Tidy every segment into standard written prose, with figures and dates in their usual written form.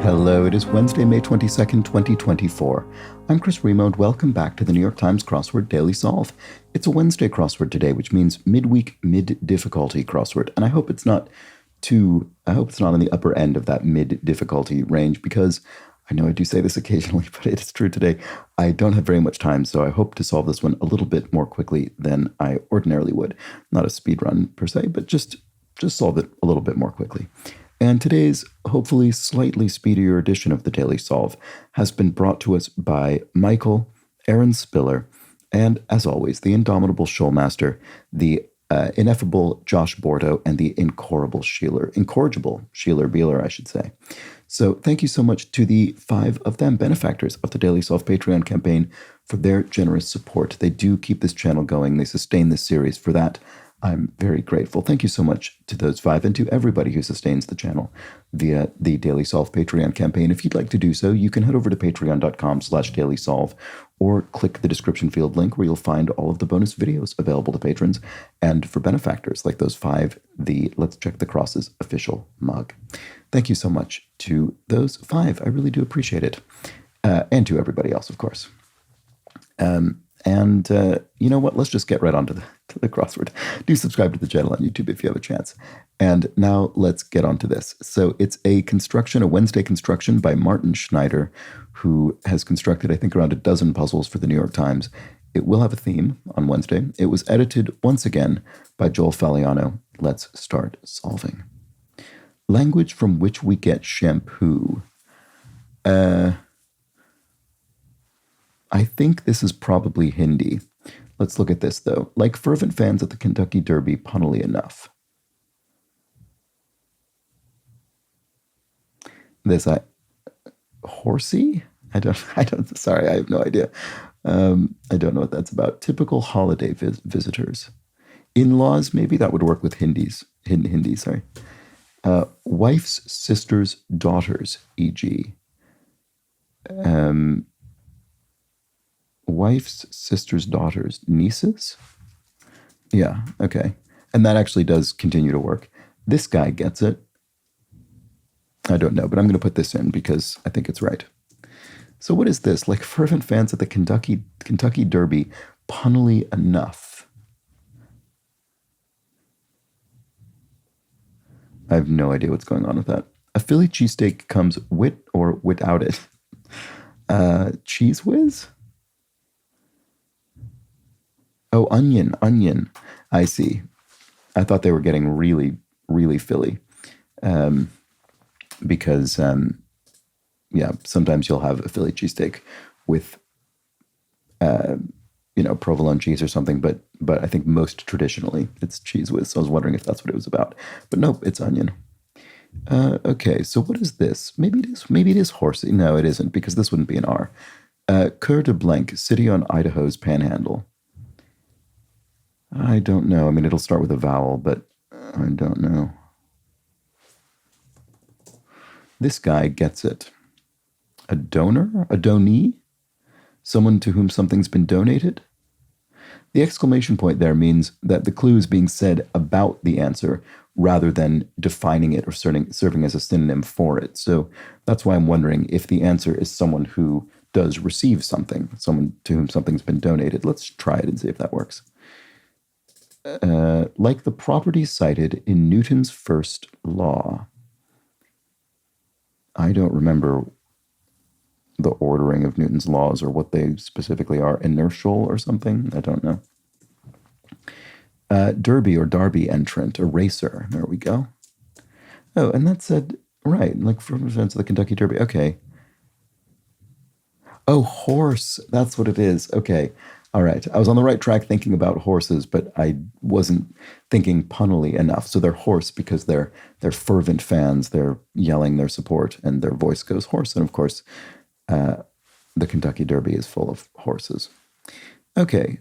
Hello, it is Wednesday, May 22nd, 2024. I'm Chris Remo, and welcome back to the New York Times Crossword Daily Solve. It's a Wednesday crossword today, which means midweek, mid-difficulty crossword, and I hope it's not on the upper end of that mid-difficulty range, because I know I do say this occasionally, but it is true today. I don't have very much time, so I hope to solve this one a little bit more quickly than I ordinarily would. Not a speed run per se, but just solve it a little bit more quickly. And today's hopefully slightly speedier edition of the Daily Solve has been brought to us by Michael, Aaron Spiller, and, as always, the indomitable Shoalmaster, the ineffable Josh Bordo, and the incorrigible Sheeler Beeler, I should say. So thank you so much to the 5 of them, benefactors of the Daily Solve Patreon campaign, for their generous support. They do keep this channel going. They sustain this series. For that, I'm very grateful. Thank you so much to those 5 and to everybody who sustains the channel via the Daily Solve Patreon campaign. If you'd like to do so, you can head over to patreon.com/dailysolve or click the description field link where you'll find all of the bonus videos available to patrons and for benefactors like those 5, the Let's Check the Crosses official mug. Thank you so much to those 5. I really do appreciate it. And to everybody else, of course. You know what? Let's just get right on to the crossword. Do subscribe to the channel on YouTube if you have a chance. And now let's get on to this. So it's a Wednesday construction by Martin Schneider, who has constructed, I think, around a dozen puzzles for the New York Times. It will have a theme on Wednesday. It was edited once again by Joel Faliano. Let's start solving. Language from which we get shampoo. I think this is probably Hindi. Let's look at this, though. Like fervent fans at the Kentucky Derby, punnily enough. Horsey? Sorry, I have no idea. I don't know what that's about. Typical holiday visitors. In-laws, maybe that would work with Hindi, sorry. Wife's sister's daughters, e.g. Wife's sister's daughters, nieces? Yeah, okay. And that actually does continue to work. This guy gets it. I don't know, but I'm going to put this in because I think it's right. So what is this? Like fervent fans at the Kentucky Derby, punnily enough. I have no idea what's going on with that. A Philly cheesesteak comes with or without it. Cheese whiz? Oh, onion. I see. I thought they were getting really, really Philly. Because sometimes you'll have a Philly cheesesteak with, provolone cheese or something, but I think most traditionally it's cheese whiz. So I was wondering if that's what it was about. But nope, it's onion. Okay, so what is this? Maybe it is horsey. No, it isn't, because this wouldn't be an R. Coeur de Blanc, city on Idaho's panhandle. I don't know. I mean, it'll start with a vowel, but I don't know. This guy gets it. A donor? A donee? Someone to whom something's been donated? The exclamation point there means that the clue is being said about the answer rather than defining it or serving as a synonym for it. So that's why I'm wondering if the answer is someone who does receive something, someone to whom something's been donated. Let's try it and see if that works. Like the property cited in Newton's first law. I don't remember the ordering of Newton's laws or what they specifically are. Inertial or something? I don't know. Derby or Derby entrant, a racer. There we go. Oh, and that said, right, like for events of the Kentucky Derby. Okay. Oh, horse. That's what it is. Okay. All right. I was on the right track thinking about horses, but I wasn't thinking punnily enough. So they're horse because they're fervent fans. They're yelling their support and their voice goes hoarse. And of course, the Kentucky Derby is full of horses. Okay.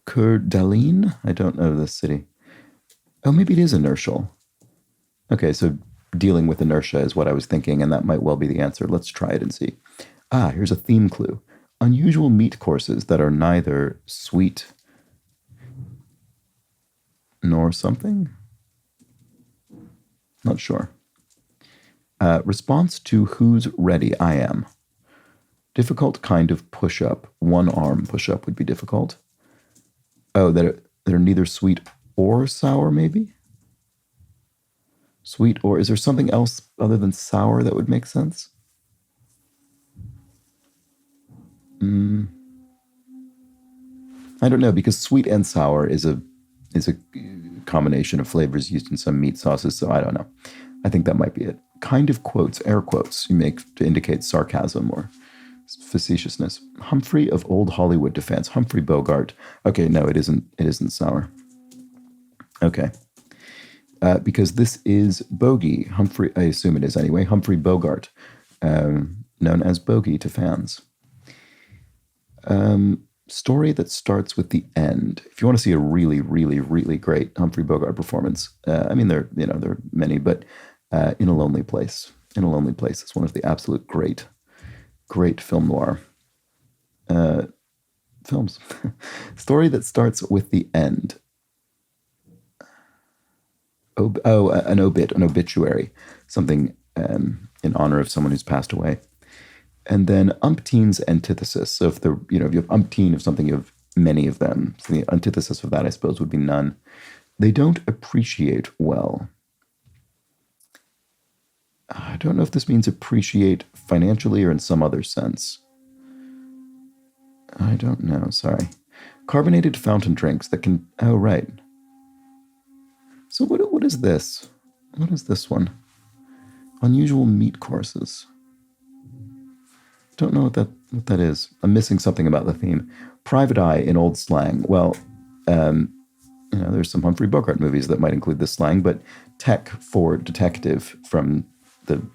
Coeur d'Alene? I don't know this city. Oh, maybe it is inertial. Okay, so dealing with inertia is what I was thinking, and that might well be the answer. Let's try it and see. Ah, here's a theme clue. Unusual meat courses that are neither sweet nor something? Not sure. Response to who's ready? I am. Difficult kind of push-up. One arm push-up would be difficult. Oh, that are neither sweet or sour, maybe? Sweet or... Is there something else other than sour that would make sense? I don't know, because sweet and sour is a combination of flavors used in some meat sauces, so I don't know. I think that might be it. Kind of quotes, air quotes, you make to indicate sarcasm or facetiousness. Humphrey of Old Hollywood defense. Humphrey Bogart. Okay, no, it isn't. It isn't sour. Okay. Because this is Bogey. Humphrey, I assume it is anyway. Humphrey Bogart, known as Bogey to fans. Story that starts with the end. If you want to see a really, really, really great Humphrey Bogart performance, I mean, there are many, but In a Lonely Place. In a Lonely Place is one of the absolute great film noir films. Story that starts with the end. An obituary, something in honor of someone who's passed away. And then umpteen's antithesis. So if you have umpteen of something, you have many of them. So the antithesis of that, I suppose, would be none. They don't appreciate well. I don't know if this means appreciate financially or in some other sense. I don't know, sorry. Carbonated fountain drinks that can... Oh, right. So what is this? What is this one? Unusual meat courses. Don't know what that is. I'm missing something about the theme. Private eye in old slang. Well, there's some Humphrey Bogart movies that might include this slang, but tech for detective from the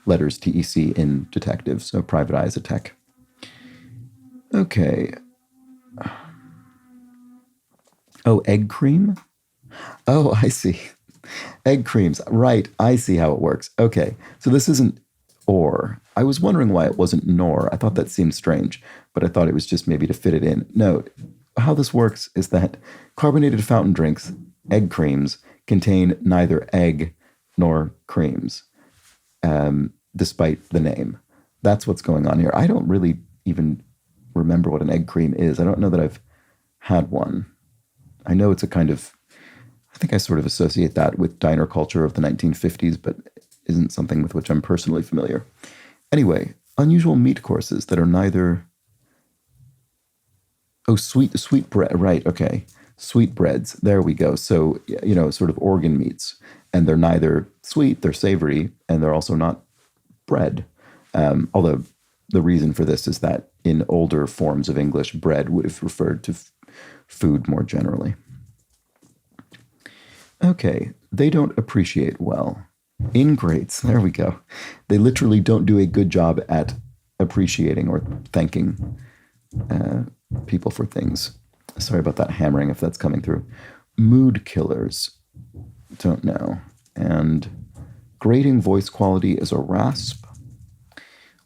letters TEC in detective. So private eye is a tech. Okay. Oh, egg cream? Oh, I see. Egg creams. Right. I see how it works. Okay. So this isn't or. I was wondering why it wasn't nor. I thought that seemed strange, but I thought it was just maybe to fit it in. No. How this works is that carbonated fountain drinks, egg creams, contain neither egg nor creams, despite the name. That's what's going on here. I don't really even remember what an egg cream is. I don't know that I've had one. I know it's a kind of... I think I sort of associate that with diner culture of the 1950s, but isn't something with which I'm personally familiar. Anyway, unusual meat courses that are neither... Oh, sweet bread. Right, okay. Sweetbreads. There we go. So, sort of organ meats. And they're neither sweet, they're savory, and they're also not bread. Although the reason for this is that in older forms of English, bread would have referred to food more generally. Okay, they don't appreciate well. Ingrates, there we go. They literally don't do a good job at appreciating or thanking people for things. Sorry about that hammering if that's coming through. Mood killers, don't know. And grading voice quality is a rasp.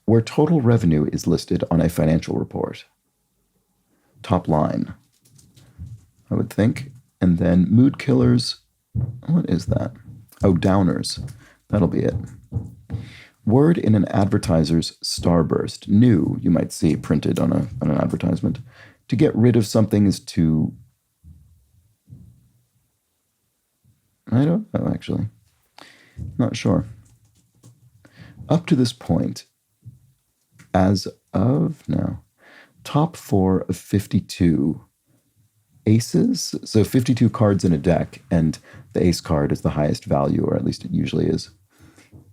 Where total revenue is listed on a financial report. Top line, I would think. And then mood killers... What is that? Oh, downers. That'll be it. Word in an advertiser's starburst. New, you might see printed on an advertisement. To get rid of something is to... I don't know, actually. Not sure. Up to this point, as of now, top 4 of 52 aces, so 52 cards in a deck, and the ace card is the highest value, or at least it usually is.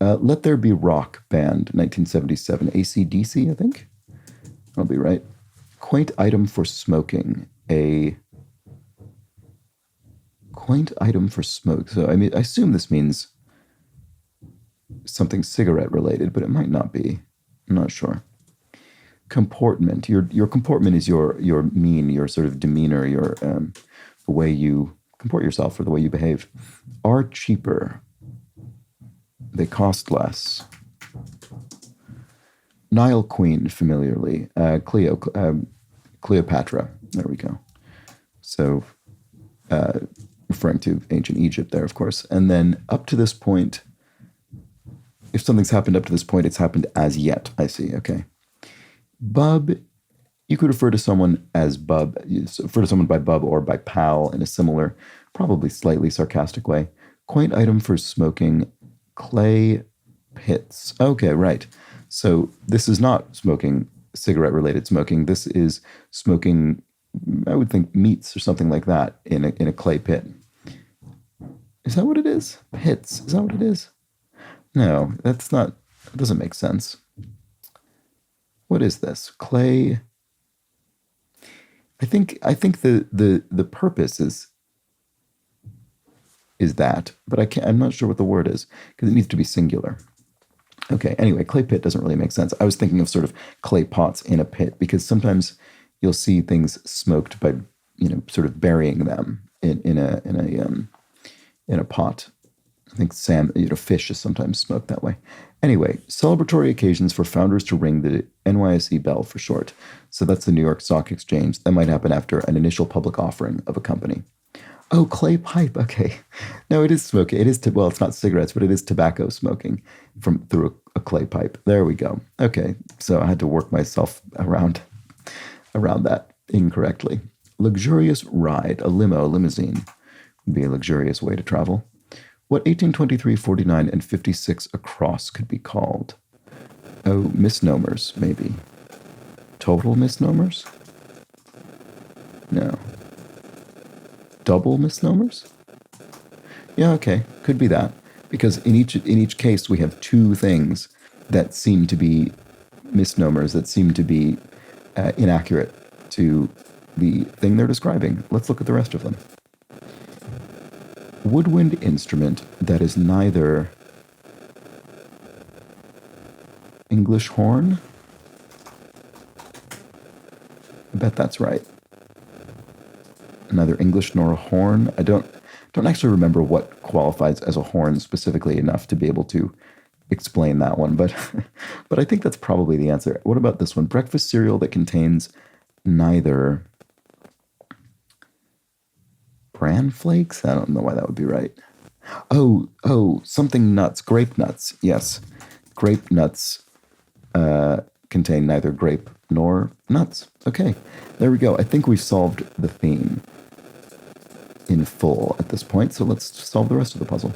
Let There Be Rock Band, 1977, AC/DC, I think? I'll be right. Quaint item for smoking, a quaint item for smoke. So, I mean, I assume this means something cigarette related, but it might not be. I'm not sure. Comportment. Your comportment is your mien, your sort of demeanor, your the way you comport yourself or the way you behave. Are cheaper. They cost less. Nile Queen, familiarly. Cleopatra. There we go. So, referring to ancient Egypt there, of course. And then up to this point, If something's happened up to this point, it's happened as yet. I see. Okay. Bub, you could refer to someone as bub, refer to someone by bub or by pal in a similar, probably slightly sarcastic way. Quaint item for smoking clay pits. Okay, right. So this is not smoking, cigarette-related smoking. This is smoking, I would think, meats or something like that in a clay pit. Is that what it is? Pits. Is that what it is? No, that's not, that doesn't make sense. What is this? Clay. I think the purpose is that, but I'm not sure what the word is because it needs to be singular. Okay, anyway, clay pit doesn't really make sense. I was thinking of sort of clay pots in a pit because sometimes you'll see things smoked by, sort of burying them in a pot. I think fish is sometimes smoked that way. Anyway, celebratory occasions for founders to ring the NYSE bell for short. So that's the New York Stock Exchange. That might happen after an initial public offering of a company. Oh, clay pipe. Okay. No, it is smoking. It is, well, it's not cigarettes, but it is tobacco smoking through a clay pipe. There we go. Okay. So I had to work myself around that incorrectly. Luxurious ride, a limousine would be a luxurious way to travel. What 1823, 49, and 56 across could be called? Oh, misnomers, maybe. Total misnomers? No. Double misnomers? Yeah, okay, could be that. Because in each case, we have two things that seem to be misnomers, that seem to be inaccurate to the thing they're describing. Let's look at the rest of them. Woodwind instrument that is neither English horn. I bet that's right. Neither English nor a horn. I don't actually remember what qualifies as a horn specifically enough to be able to explain that one, but but I think that's probably the answer. What about this one? Breakfast cereal that contains neither bran flakes? I don't know why that would be right. Oh, something nuts. Grape nuts. Yes. Grape nuts contain neither grape nor nuts. Okay, there we go. I think we've solved the theme in full at this point, so let's solve the rest of the puzzle.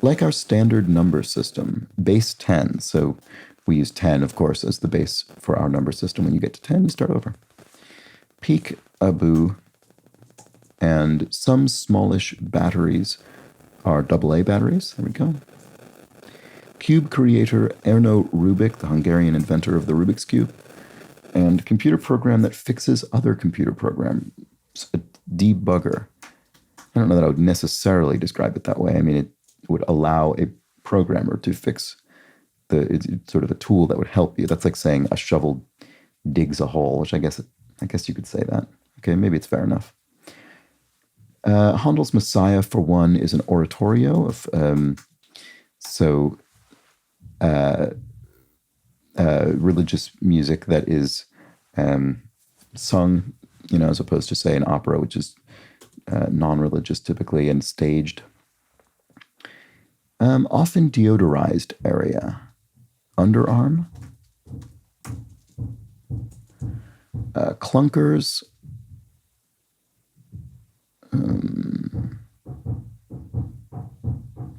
Like our standard number system, base 10. So we use 10, of course, as the base for our number system. When you get to 10, you start over. Peak Abu and some smallish batteries are AA batteries. There we go. Cube creator Erno Rubik, the Hungarian inventor of the Rubik's Cube, and computer program that fixes other computer programs, a debugger. I don't know that I would necessarily describe it that way. I mean, it would allow a programmer to fix it's sort of a tool that would help you. That's like saying a shovel digs a hole, which I guess you could say that. Okay, maybe it's fair enough. Handel's Messiah, for one, is an oratorio of religious music that is sung, as opposed to, say, an opera, which is non-religious typically and staged. Often deodorized area. Underarm. Clunkers.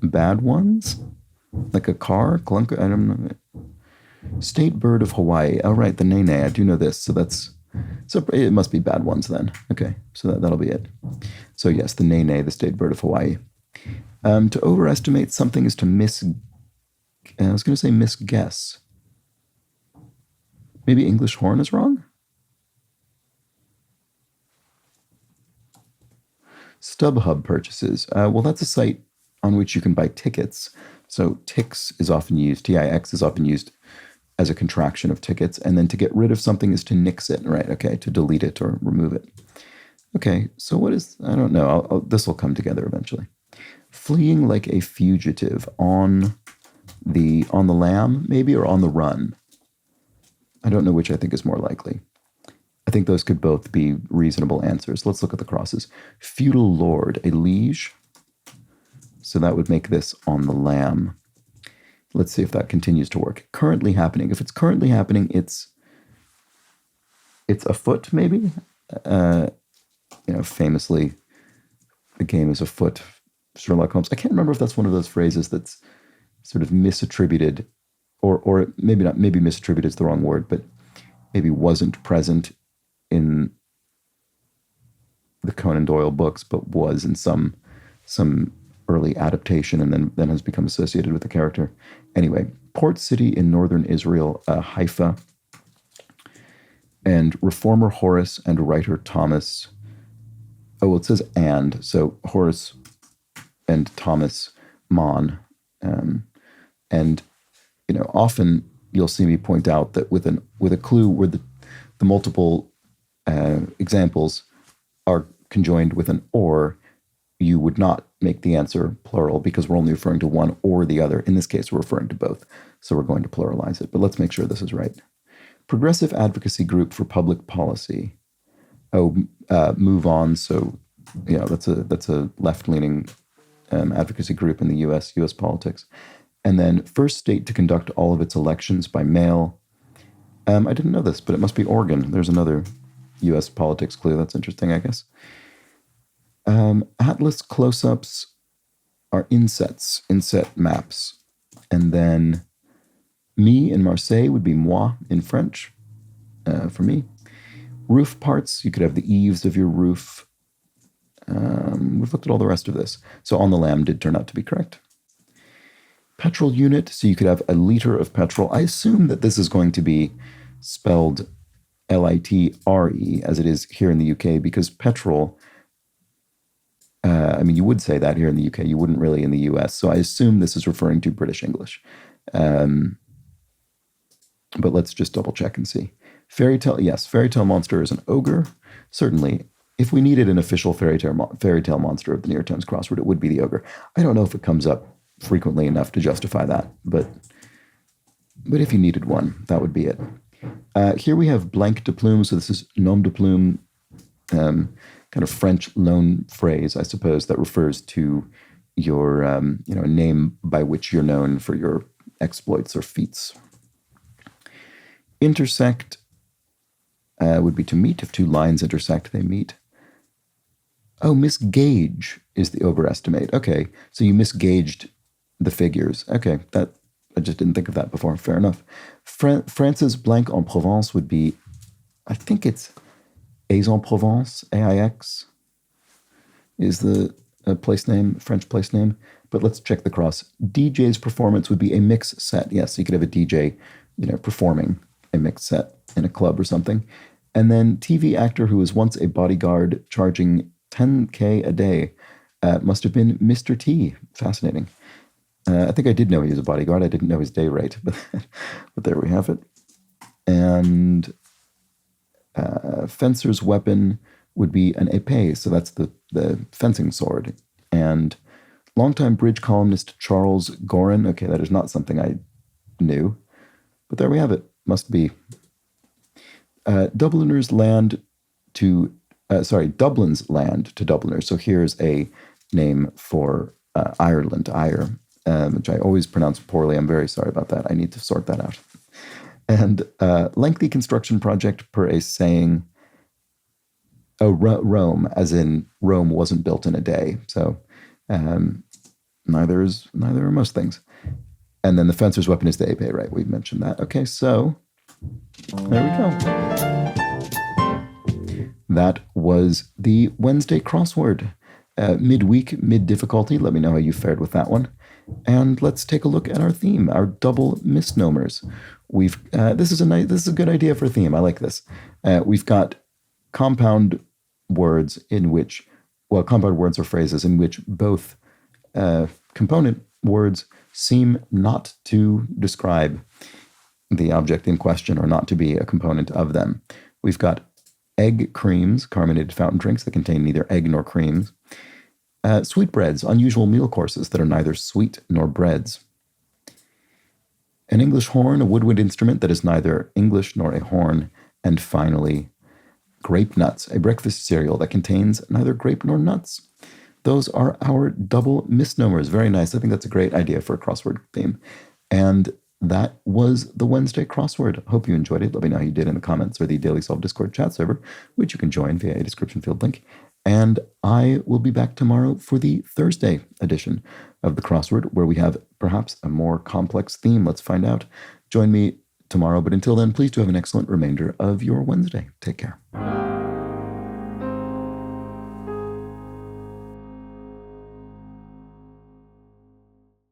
Bad ones? Like a car? Clunker? I don't know. State bird of Hawaii. Oh, right, the nene. I do know this. So it must be bad ones then. Okay, so that'll be it. So yes, the nene, the state bird of Hawaii. To overestimate something is to I was going to say misguess. Maybe English horn is wrong? StubHub purchases. Well, that's a site on which you can buy tickets. So TIX is often used, TIX is often used as a contraction of tickets. And then to get rid of something is to nix it, right? Okay, to delete it or remove it. Okay, so what is, I don't know, this will come together eventually. Fleeing like a fugitive on the lam, maybe, or on the run. I don't know which I think is more likely. I think those could both be reasonable answers. Let's look at the crosses. Feudal lord, a liege. So that would make this on the lam. Let's see if that continues to work. Currently happening. If it's currently happening, it's afoot, maybe. Famously, the game is afoot. Sherlock Holmes. I can't remember if that's one of those phrases that's sort of misattributed, or maybe not. Maybe misattributed is the wrong word, but maybe wasn't present in the Conan Doyle books, but was in some early adaptation, and then has become associated with the character. Anyway, port city in northern Israel, Haifa, and reformer Horace and writer Thomas. Oh, well, it says and, so Horace and Thomas Mann. And often you'll see me point out that with a clue where the multiple examples are conjoined with an or, you would not make the answer plural because we're only referring to one or the other. In this case, we're referring to both, so we're going to pluralize it. But let's make sure this is right. Progressive advocacy group for public policy. Oh, move on. So, that's a left-leaning advocacy group in the U.S. politics. And then first state to conduct all of its elections by mail. I didn't know this, but it must be Oregon. There's another U.S. politics clue. That's interesting, I guess. Atlas close-ups are insets, inset maps. And then me in Marseille would be moi in French for me. Roof parts, you could have the eaves of your roof. We've looked at all the rest of this. So on the lamb did turn out to be correct. Petrol unit, so you could have a liter of petrol. I assume that this is going to be spelled L-I-T-R-E, as it is here in the UK, because petrol, you would say that here in the UK, you wouldn't really in the US, so I assume this is referring to British English. But let's just double check and see. Fairy tale, yes, fairy tale monster is an ogre. Certainly, if we needed an official fairy tale monster of the New York Times crossword, it would be the ogre. I don't know if it comes up frequently enough to justify that, but if you needed one, that would be it. Here we have blanc de plume, so this is nom de plume, kind of French loan phrase, I suppose, that refers to your, a name by which you're known for your exploits or feats. Intersect would be to meet. If two lines intersect, they meet. Oh, misgauge is the overestimate. Okay, so you misgauged the figures. Okay, I just didn't think of that before. Fair enough. France's blank en Provence would be, I think it's Aix-en-Provence, A-I-X, is the place name, French place name. But let's check the cross. DJ's performance would be a mix set. Yes, so you could have a DJ, performing a mix set in a club or something. And then TV actor who was once a bodyguard charging $10K a day must have been Mr. T. Fascinating. I think I did know he was a bodyguard. I didn't know his day rate, but there we have it. And fencer's weapon would be an épée, so that's the fencing sword. And longtime bridge columnist Charles Gorin. Okay, that is not something I knew, but there we have it. Must be. Dublin's land to Dubliners. So here's a name for Ireland, Ire, which I always pronounce poorly. I'm very sorry about that. I need to sort that out. And lengthy construction project per a saying. Oh, Rome, as in Rome wasn't built in a day. So neither are most things. And then the fencer's weapon is the épée, right? We've mentioned that. Okay, so there we go. That was the Wednesday crossword. Midweek, mid-difficulty. Let me know how you fared with that one. And let's take a look at our theme, our double misnomers. This is a good idea for a theme. I like this. We've got compound words or phrases in which both component words seem not to describe the object in question or not to be a component of them. We've got egg creams, carbonated fountain drinks that contain neither egg nor creams. Sweetbreads, unusual meal courses that are neither sweet nor breads. An English horn, a woodwind instrument that is neither English nor a horn. And finally, grape nuts, a breakfast cereal that contains neither grape nor nuts. Those are our double misnomers. Very nice. I think that's a great idea for a crossword theme. And that was the Wednesday crossword. Hope you enjoyed it. Let me know how you did in the comments or the Daily Solve Discord chat server, which you can join via a description field link. And I will be back tomorrow for the Thursday edition of the crossword, where we have perhaps a more complex theme. Let's find out. Join me tomorrow. But until then, please do have an excellent remainder of your Wednesday. Take care.